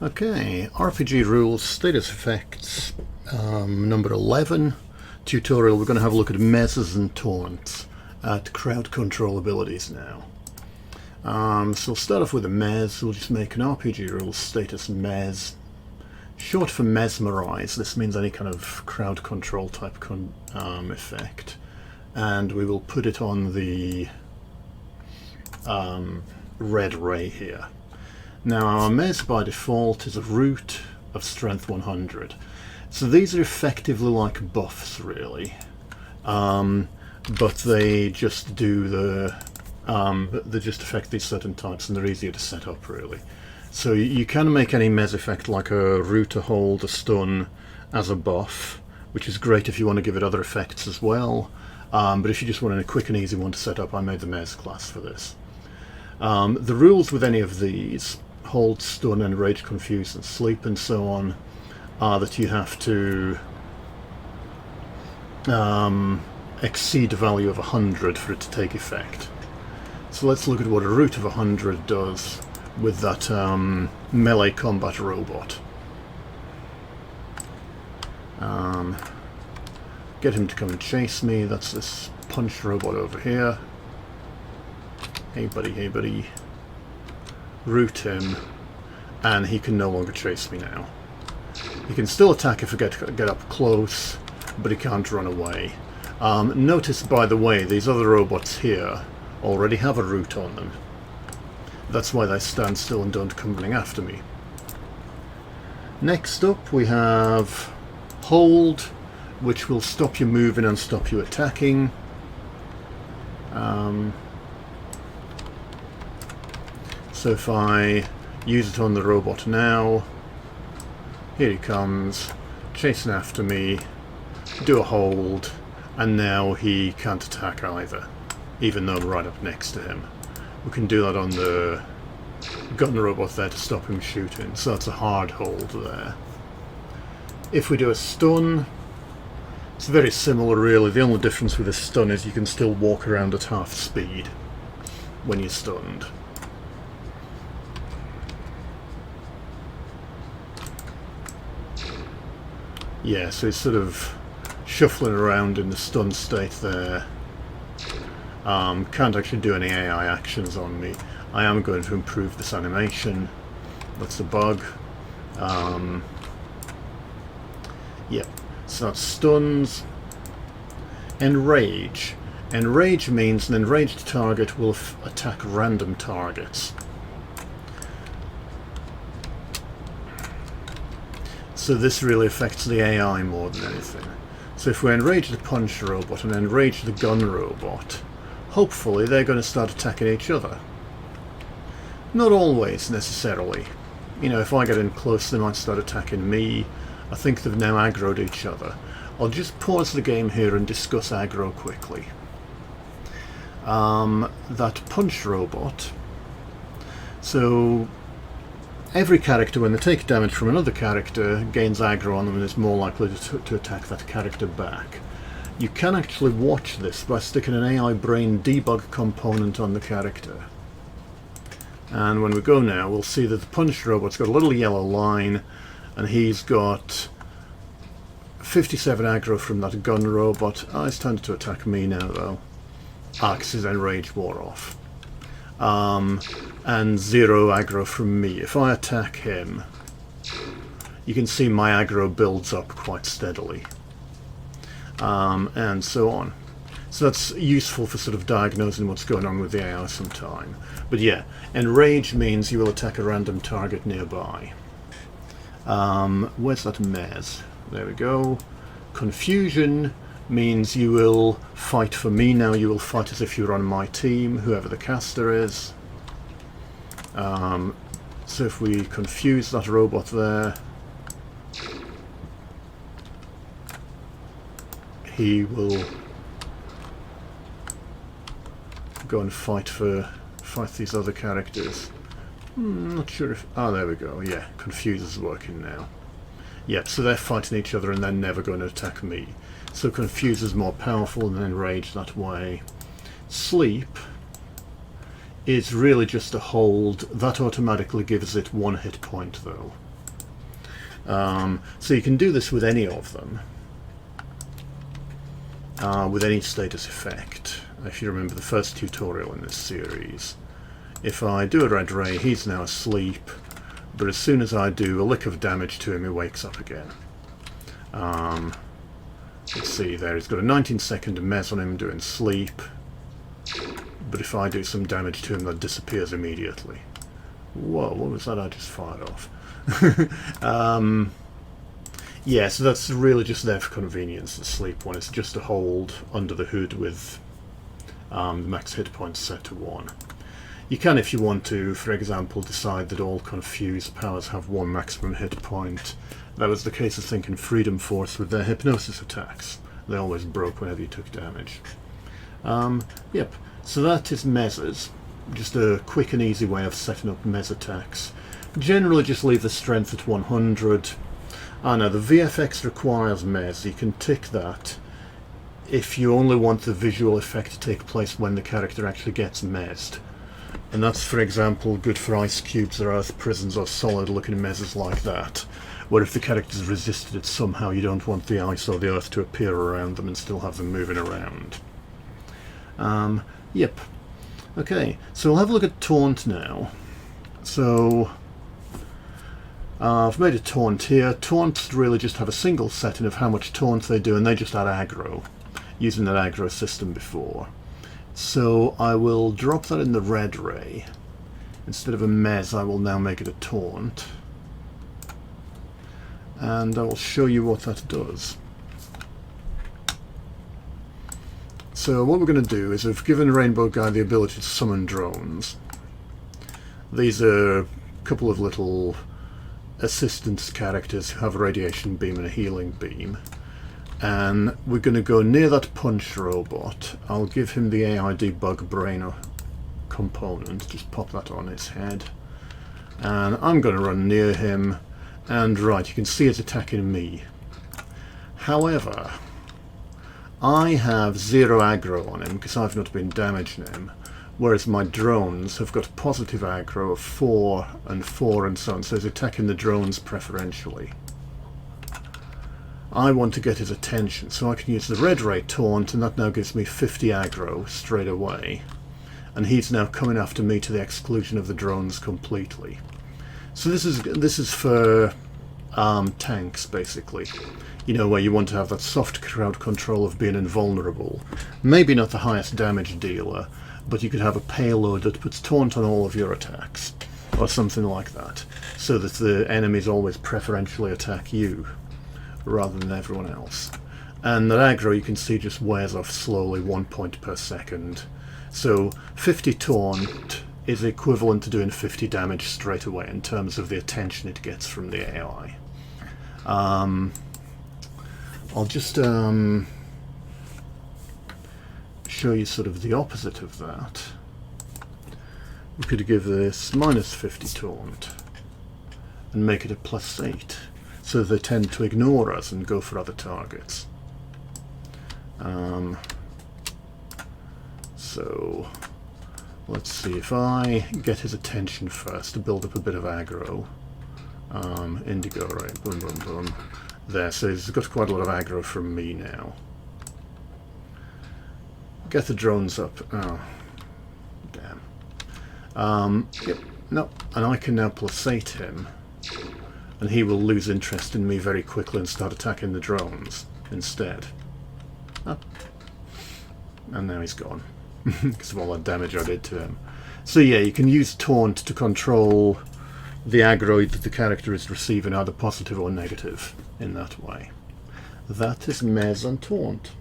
Okay, RPG rules, status effects, number 11 tutorial. We're going to have a look at Mezes and Taunts at crowd control abilities now. So we'll start off with a Mez. We'll just make an RPG rules status Mez. Short for mesmerize. This means any kind of crowd control type effect. And we will put it on the red ray here. Now our Mez by default is a root of strength 100. So these are effectively like buffs really. But they just do they just affect these certain types and they're easier to set up really. So you can make any Mez effect like a root, a hold, a stun as a buff, which is great if you want to give it other effects as well. But if you just want a quick and easy one to set up, I made the Mez class for this. The rules with any of these, hold, stun, enrage, confuse, and sleep, and so on, are that you have to exceed a value of 100 for it to take effect. So let's look at what a root of 100 does with that melee combat robot. Get him to come and chase me. That's this punch robot over here. Hey buddy, hey buddy. Root him, and he can no longer chase me now. He can still attack if I get up close, but he can't run away. Notice, by the way, these other robots here already have a root on them. That's why they stand still and don't come running after me. Next up we have hold, which will stop you moving and stop you attacking. So if I use it on the robot now, here he comes, chasing after me, do a hold, and now he can't attack either, even though I'm right up next to him. We can do that on the gun robot there to stop him shooting, so that's a hard hold there. If we do a stun, it's very similar really. The only difference with a stun is you can still walk around at half speed when you're stunned. Yeah, so he's sort of shuffling around in the stun state there. Can't actually do any AI actions on me. I am going to improve this animation. That's a bug. Yep, so that's stuns. Enrage. Enrage means an enraged target will attack random targets. So this really affects the AI more than anything. So if we enrage the punch robot and enrage the gun robot, hopefully they're going to start attacking each other. Not always, necessarily. You know, if I get in close, they might start attacking me. I think they've now aggroed each other. I'll just pause the game here and discuss aggro quickly. That punch robot. So every character, when they take damage from another character, gains aggro on them and is more likely to attack that character back. You can actually watch this by sticking an AI Brain Debug component on the character. And when we go now, we'll see that the punch robot's got a little yellow line, and he's got 57 aggro from that gun robot. He's tended to attack me now though. Because his enrage wore off. And 0 aggro from me. If I attack him, you can see my aggro builds up quite steadily. And so on. So that's useful for sort of diagnosing what's going on with the AI sometime. But yeah, enrage means you will attack a random target nearby. Where's that Mez? There we go. Confusion means you will fight for me now. You will fight as if you're on my team, whoever the caster is. So if we confuse that robot there, he will go and fight these other characters. Not sure if... Oh, there we go. Yeah, confuse is working now. Yep, so they're fighting each other and they're never going to attack me. So confuse is more powerful than enrage that way. Sleep is really just a hold. That automatically gives it 1 hit point though. So you can do this with any of them, with any status effect. If you remember the first tutorial in this series, if I do a red ray, he's now asleep, but as soon as I do a lick of damage to him, he wakes up again. Let's see there, he's got a 19-second Mez on him doing sleep, but if I do some damage to him, that disappears immediately. Whoa, what was that I just fired off? Yeah, so that's really just there for convenience, the sleep one. It's just a hold under the hood with the max hit points set to 1. You can, if you want to, for example, decide that all confused powers have 1 maximum hit point. That was the case, I think, in Freedom Force with their hypnosis attacks. They always broke whenever you took damage. Yep, so that is Mezzes. Just a quick and easy way of setting up Mez attacks. Generally just leave the strength at 100. Now the VFX requires Mez. You can tick that if you only want the visual effect to take place when the character actually gets Mezzed. And that's, for example, good for ice cubes or earth prisons or solid looking Mezzes like that, where if the character's resisted it somehow, you don't want the ice or the earth to appear around them and still have them moving around. Yep. Okay, so we'll have a look at Taunt now. So I've made a Taunt here. Taunts really just have a single setting of how much Taunt they do, and they just add aggro, using that aggro system before. So I will drop that in the red ray. Instead of a Mez, I will now make it a Taunt. And I will show you what that does. So what we're going to do is we've given Rainbow Guy the ability to summon drones. These are a couple of little assistance characters who have a radiation beam and a healing beam. And we're going to go near that punch robot. I'll give him the AI debug brain component, just pop that on his head. And I'm going to run near him, and right, you can see it attacking me. However, I have 0 aggro on him because I've not been damaging him, whereas my drones have got positive aggro of 4 and 4 and so on, so he's attacking the drones preferentially. I want to get his attention, so I can use the red ray taunt, and that now gives me 50 aggro straight away. And he's now coming after me to the exclusion of the drones completely. So this is for tanks, basically. You know, where you want to have that soft crowd control of being invulnerable. Maybe not the highest damage dealer, but you could have a payload that puts taunt on all of your attacks, or something like that, so that the enemies always preferentially attack you rather than everyone else. And that aggro, you can see, just wears off slowly, 1 point per second. So 50 taunt is equivalent to doing 50 damage straight away in terms of the attention it gets from the AI. I'll just show you sort of the opposite of that. We could give this minus 50 taunt and make it a +8. So they tend to ignore us and go for other targets. So let's see, if I get his attention first to build up a bit of aggro. Indigo, right, boom, boom, boom. There, so he's got quite a lot of aggro from me now. Get the drones up. Oh, damn. Yep, no, and I can now +8 him. And he will lose interest in me very quickly and start attacking the drones instead. Oh. And now he's gone, because of all that damage I did to him. So yeah, you can use taunt to control the aggro that the character is receiving, either positive or negative, in that way. That is Mez and Taunt.